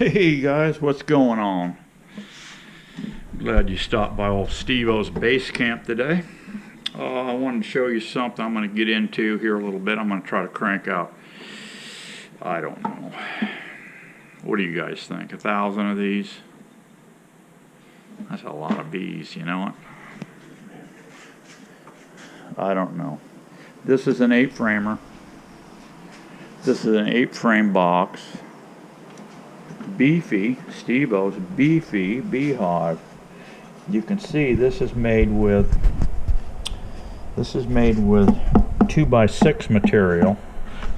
Hey guys, what's going on? Glad you stopped by old Steve-O's base camp today. I wanted to show you something I'm going to get into here a little bit. I'm going to try to crank out, I don't know, what do you guys think? 1,000 of these? That's a lot of bees, you know what? I don't know. This is an 8-framer. This is an 8-frame box. Beefy, Steve-O's Beefy Beehive. You can see this is made with 2x6 material.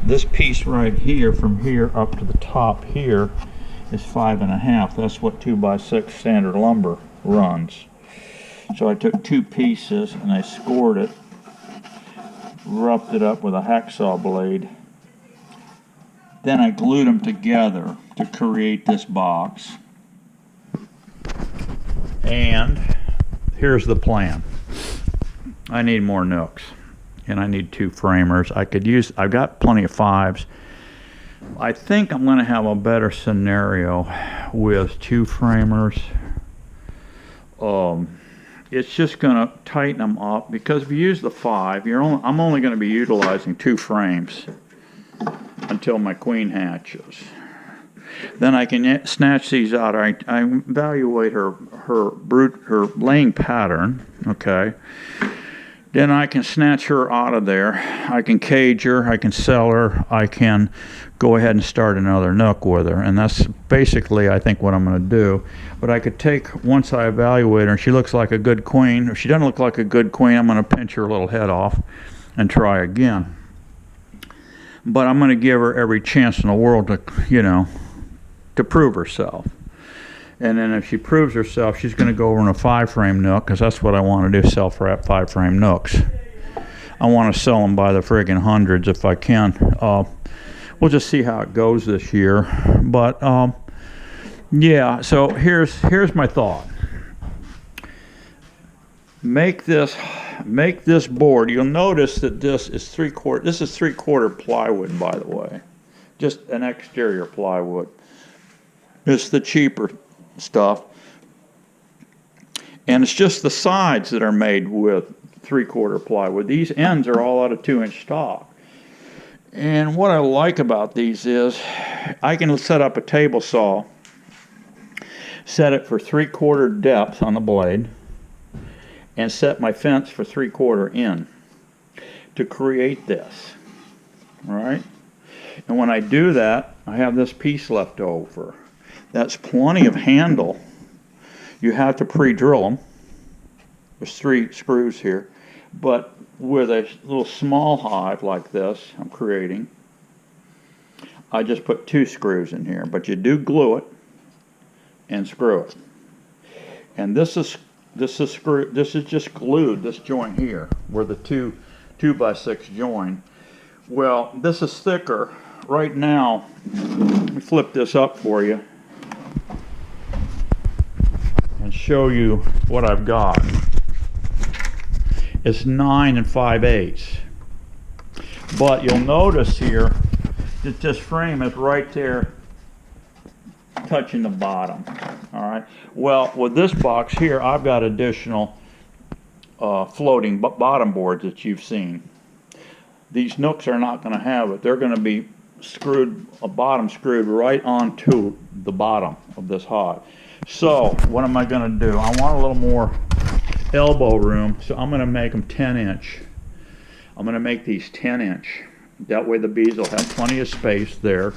This piece right here, from here up to the top here, is 5.5. That's what 2x6 standard lumber runs. So I took 2 pieces and I scored it, roughed it up with a hacksaw blade. Then I glued them together to create this box. And here's the plan. I need more nooks, and I need 2 framers. I've got plenty of 5s. I think I'm going to have a better scenario with 2 framers. It's just going to tighten them up, because if you use the 5, I'm only going to be utilizing 2 frames until my queen hatches. Then I can snatch these out. I evaluate her laying pattern, okay? Then I can snatch her out of there. I can cage her, I can sell her, I can go ahead and start another nook with her. And that's basically, I think, what I'm going to do. But I could take, once I evaluate her, and she looks like a good queen. If she doesn't look like a good queen, I'm going to pinch her little head off and try again. But I'm going to give her every chance in the world to, to prove herself. And then if she proves herself, she's going to go over in a 5-frame nook, because that's what I want to do, sell for 5-frame nooks. I want to sell them by the friggin' hundreds if I can. We'll just see how it goes this year. But yeah, so here's my thought. Make this board. You'll notice that this is 3/4 plywood, by the way. Just an exterior plywood. It's the cheaper stuff. And it's just the sides that are made with 3/4 plywood. These ends are all out of 2-inch stock. And what I like about these is I can set up a table saw, set it for 3/4 depth on the blade, and set my fence for 3/4 in to create this. All right? And when I do that, I have this piece left over. That's plenty of handle. You have to pre-drill them. There's 3 screws here. But with a little small hive like this I'm creating, I just put 2 screws in here. But you do glue it and screw it. And this is just glued, this joint here, where the 2x6 join. Well, this is thicker. Right now, let me flip this up for you and show you what I've got. It's 9 5/8. But you'll notice here that this frame is right there touching the bottom. All right. Well, with this box here, I've got additional floating bottom boards that you've seen. These nooks are not going to have it. They're going to be screwed, a bottom screwed right onto the bottom of this hive. So what am I going to do? I want a little more elbow room, so I'm going to make them 10-inch. I'm going to make these 10-inch. That way the bees will have plenty of space there.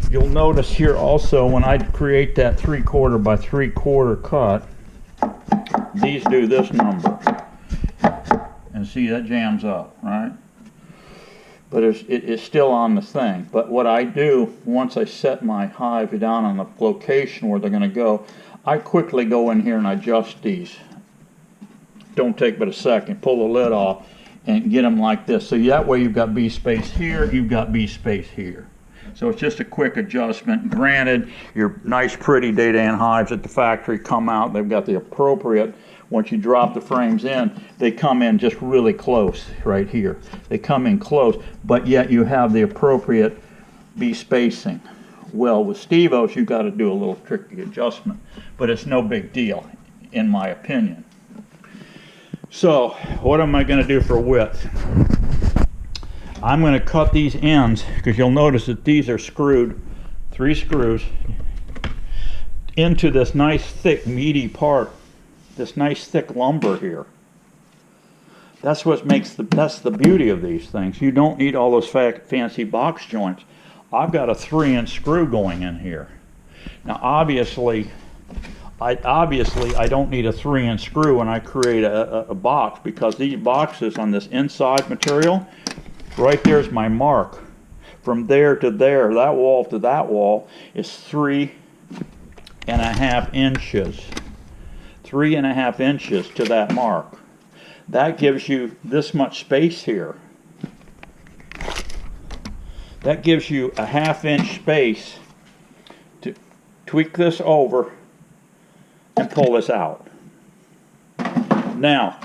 You'll notice here also, when I create that 3/4 by 3/4 cut, these do this number. And see, that jams up, right? But it's still on the thing. But what I do, once I set my hive down on the location where they're going to go, I quickly go in here and adjust these. Don't take but a second. Pull the lid off and get them like this. So that way you've got bee space here, you've got bee space here. So it's just a quick adjustment. Granted, your nice pretty Day-Day hives at the factory come out, they've got the appropriate, once you drop the frames in, they come in just really close right here. They come in close, but yet you have the appropriate bee spacing, Well, with Steve-O's, you got to do a little tricky adjustment, but it's no big deal, in my opinion. So, what am I going to do for width? I'm going to cut these ends, because you'll notice that these are screwed, 3 screws, into this nice thick meaty part, this nice thick lumber here. That's what makes that's the beauty of these things. You don't need all those fancy box joints. I've got a 3-inch screw going in here. Now obviously I don't need a 3-inch screw when I create a box, because these boxes on this inside material, right there's my mark. From there to there, that wall to that wall is 3.5 inches. 3.5 inches to that mark. That gives you this much space here. That gives you a 1/2 inch space to tweak this over and pull this out. Now,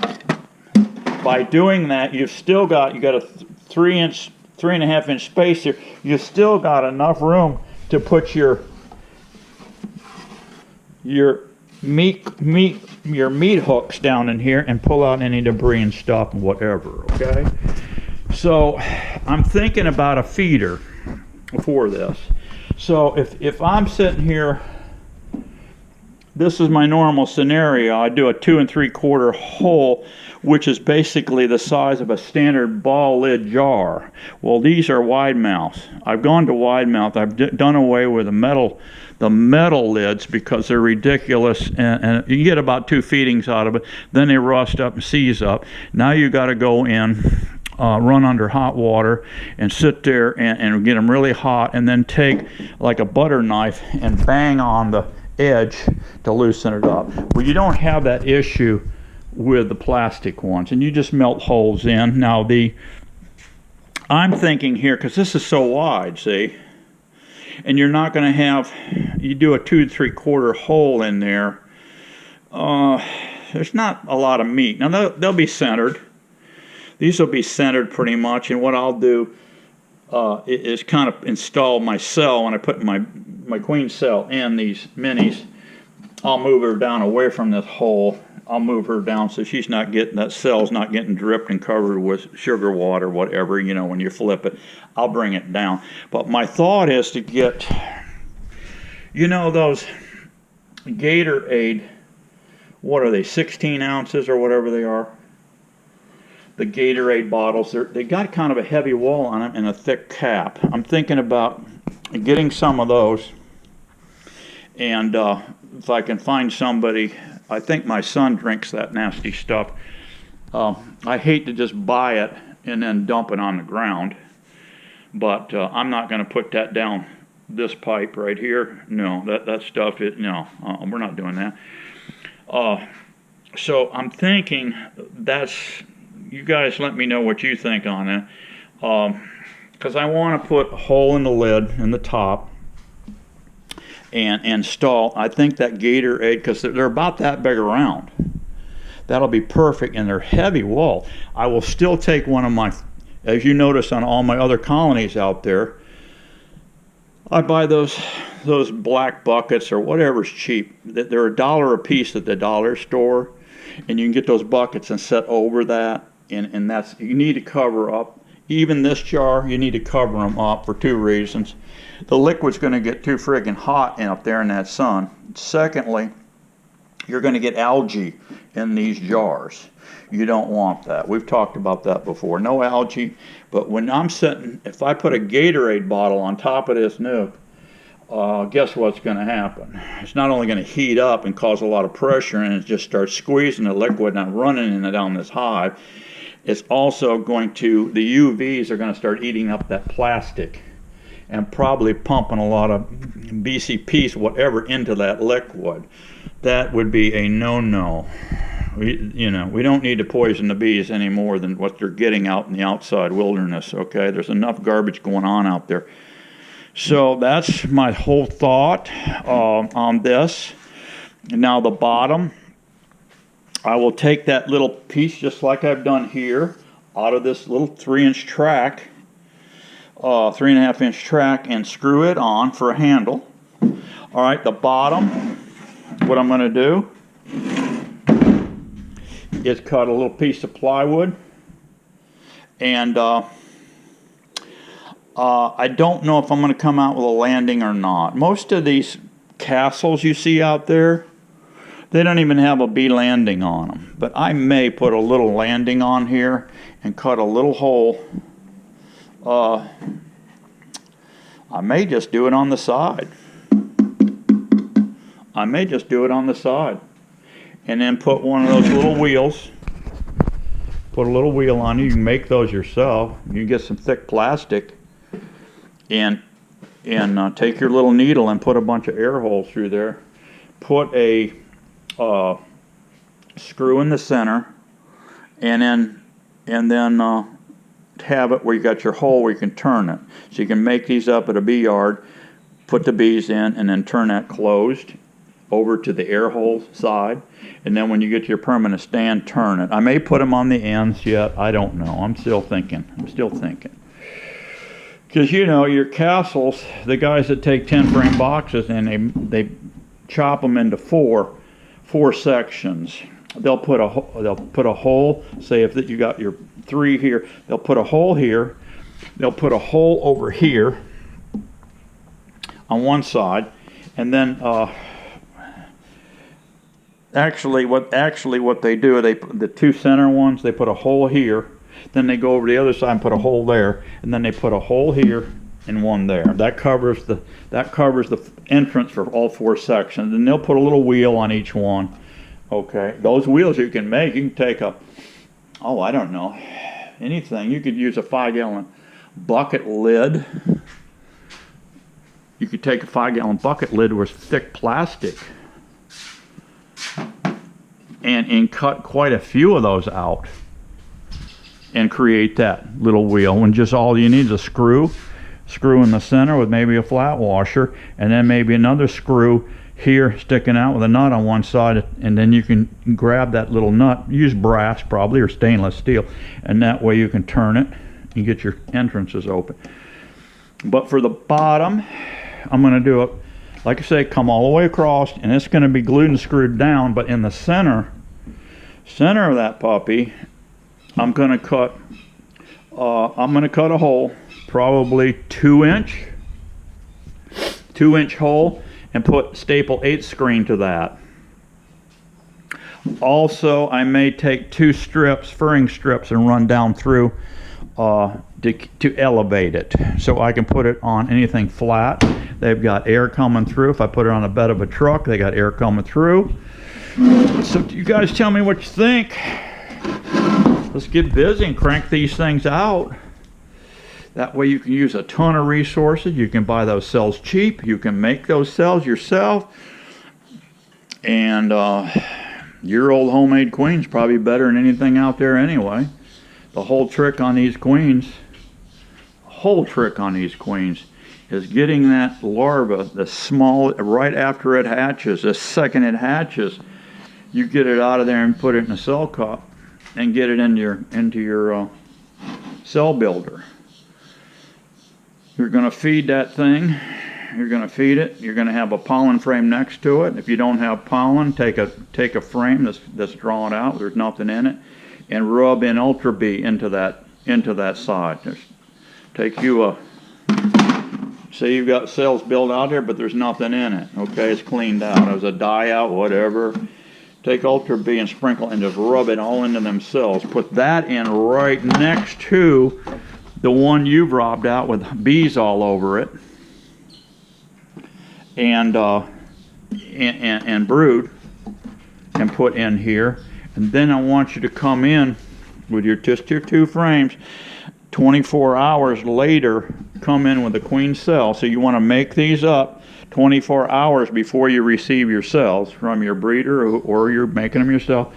by doing that, you got a 3.5 inch space here. You've still got enough room to put your meat hooks down in here and pull out any debris and stuff and whatever, okay? So I'm thinking about a feeder for this. So if I'm sitting here, this is my normal scenario. I do a 2 3/4 hole, which is basically the size of a standard ball lid jar. Well, these are wide mouths. I've gone to wide mouth. I've done away with the metal lids because they're ridiculous, and you get about 2 feedings out of it. Then they rust up and seize up. Now you got to go in, run under hot water and sit there and get them really hot, and then take like a butter knife and bang on the edge to loosen it up. Well, you don't have that issue with the plastic ones, and you just melt holes in. Now I'm thinking here, because this is so wide, see, and you're not going to have, you do a 2 3/4 hole in there, there's not a lot of meat. Now they'll be centered. These will be centered pretty much, and what I'll do is kind of install my cell. When I put my queen cell in these minis, I'll move her down away from this hole. I'll move her down so she's not getting, that cell's not getting dripped and covered with sugar water, whatever, you know, when you flip it. I'll bring it down. But my thought is to get, you know, those Gatorade, what are they, 16 ounces or whatever they are? The Gatorade bottles, they got kind of a heavy wall on them and a thick cap. I'm thinking about getting some of those, and if I can find somebody, I think my son drinks that nasty stuff. I hate to just buy it and then dump it on the ground, but I'm not going to put that down this pipe right here. No, that stuff, no, we're not doing that. So I'm thinking you guys let me know what you think on it, because I want to put a hole in the lid in the top and install, I think, that Gatorade, because they're about that big around. That'll be perfect, and they're heavy wall. I will still take one of my, as you notice on all my other colonies out there, I buy those black buckets or whatever's cheap. They're $1 a piece at the dollar store, and you can get those buckets and set over that, and that's, you need to cover up. Even this jar, you need to cover them up for 2 reasons. The liquid's going to get too friggin' hot up there in that sun. Secondly, you're going to get algae in these jars. You don't want that. We've talked about that before. No algae, but when I'm sitting, if I put a Gatorade bottle on top of this Nuc, guess what's going to happen? It's not only going to heat up and cause a lot of pressure, and it just starts squeezing the liquid and running it down this hive. It's also going to, the UVs are going to start eating up that plastic and probably pumping a lot of BCPs, whatever, into that liquid. That would be a no-no. We don't need to poison the bees any more than what they're getting out in the outside wilderness, okay? There's enough garbage going on out there. So that's my whole thought on this. Now the bottom, I will take that little piece, just like I've done here, out of this little 3-inch track. 3.5 inch track and screw it on for a handle. All right, the bottom, what I'm going to do is cut a little piece of plywood, and I don't know if I'm going to come out with a landing or not. Most of these castles you see out there, they don't even have a B landing on them, but I may put a little landing on here and cut a little hole. I may just do it on the side. I may just do it on the side. And then put one of those little wheels. Put a little wheel on it. You can make those yourself. You can get some thick plastic and take your little needle and put a bunch of air holes through there. Put a screw in the center, and then have it where you got your hole where you can turn it. So you can make these up at a bee yard, put the bees in, and then turn that closed over to the air hole side, and then when you get to your permanent stand, turn it. I may put them on the ends yet. I don't know. I'm still thinking. Because, you know, your castles, the guys that take 10 frame boxes and they chop them into four sections. They'll put a hole. Say if you got your 3 here, they'll put a hole here. They'll put a hole over here on one side, and then actually what they do, the 2 center ones, they put a hole here. Then they go over to the other side and put a hole there, and then they put a hole here and one there. That covers the entrance for all 4 sections. And they'll put a little wheel on each one. Okay, those wheels you can make. You can take I don't know, anything. You could use a 5-gallon bucket lid. You could take a 5-gallon bucket lid with thick plastic and cut quite a few of those out and create that little wheel. When just all you need is a screw in the center with maybe a flat washer, and then maybe another screw here sticking out with a nut on one side, and then you can grab that little nut, use brass probably or stainless steel, and that way you can turn it and get your entrances open. But for the bottom, I'm going to do it, like I say, come all the way across, and it's going to be glued and screwed down, but in the center of that puppy, I'm going to cut a hole, probably 2-inch hole, and put staple 8 screen to that. Also, I may take 2 strips, furring strips, and run down through to elevate it, so I can put it on anything flat. They've got air coming through. If I put it on the bed of a truck, they got air coming through. So you guys tell me what you think. Let's get busy and crank these things out. That way you can use a ton of resources. You can buy those cells cheap. You can make those cells yourself. And your old homemade queen's probably better than anything out there anyway. The whole trick on these queens is getting that larva, the small, right after it hatches, the second it hatches, you get it out of there and put it in a cell cup and get it into your cell builder. You're going to feed that thing. You're going to feed it. You're going to have a pollen frame next to it. If you don't have pollen, take a frame that's drawn out. There's nothing in it, and rub in Ultra B into that side. Take you say you've got cells built out here, but there's nothing in it. Okay, it's cleaned out. It was a dye out, whatever. Take Ultra B and sprinkle and just rub it all into them cells. Put that in right next to the one you've robbed out with bees all over it, and brood, and put in here. And then I want you to come in with your 2 frames. 24 hours later, come in with a queen cell. So you want to make these up 24 hours before you receive your cells from your breeder, or you're making them yourself,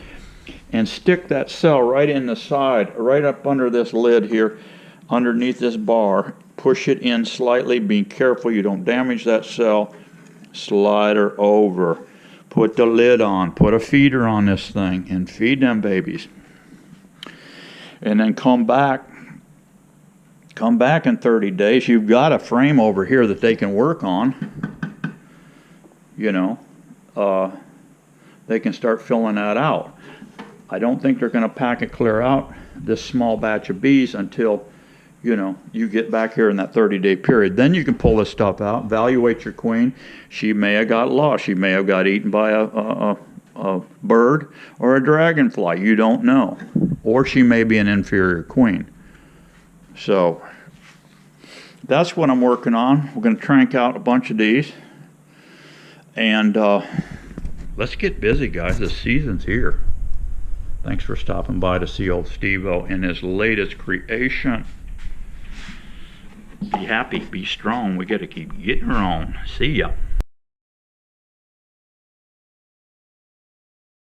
and stick that cell right in the side, right up under this lid here, underneath this bar. Push it in slightly. Be careful you don't damage that cell. Slide her over. Put the lid on. Put a feeder on this thing and feed them babies. And then come back Come back in 30 days. You've got a frame over here that they can work on. You know, they can start filling that out. I don't think they're going to pack it clear out this small batch of bees until, you know, you get back here in that 30-day period. Then you can pull this stuff out, evaluate your queen. She may have got lost. She may have got eaten by a bird or a dragonfly. You don't know. Or she may be an inferior queen. So that's what I'm working on. We're going to crank out a bunch of these. And let's get busy, guys. The season's here. Thanks for stopping by to see old Steve-O in his latest creation. Be happy, be strong. We got to keep getting her on. See ya.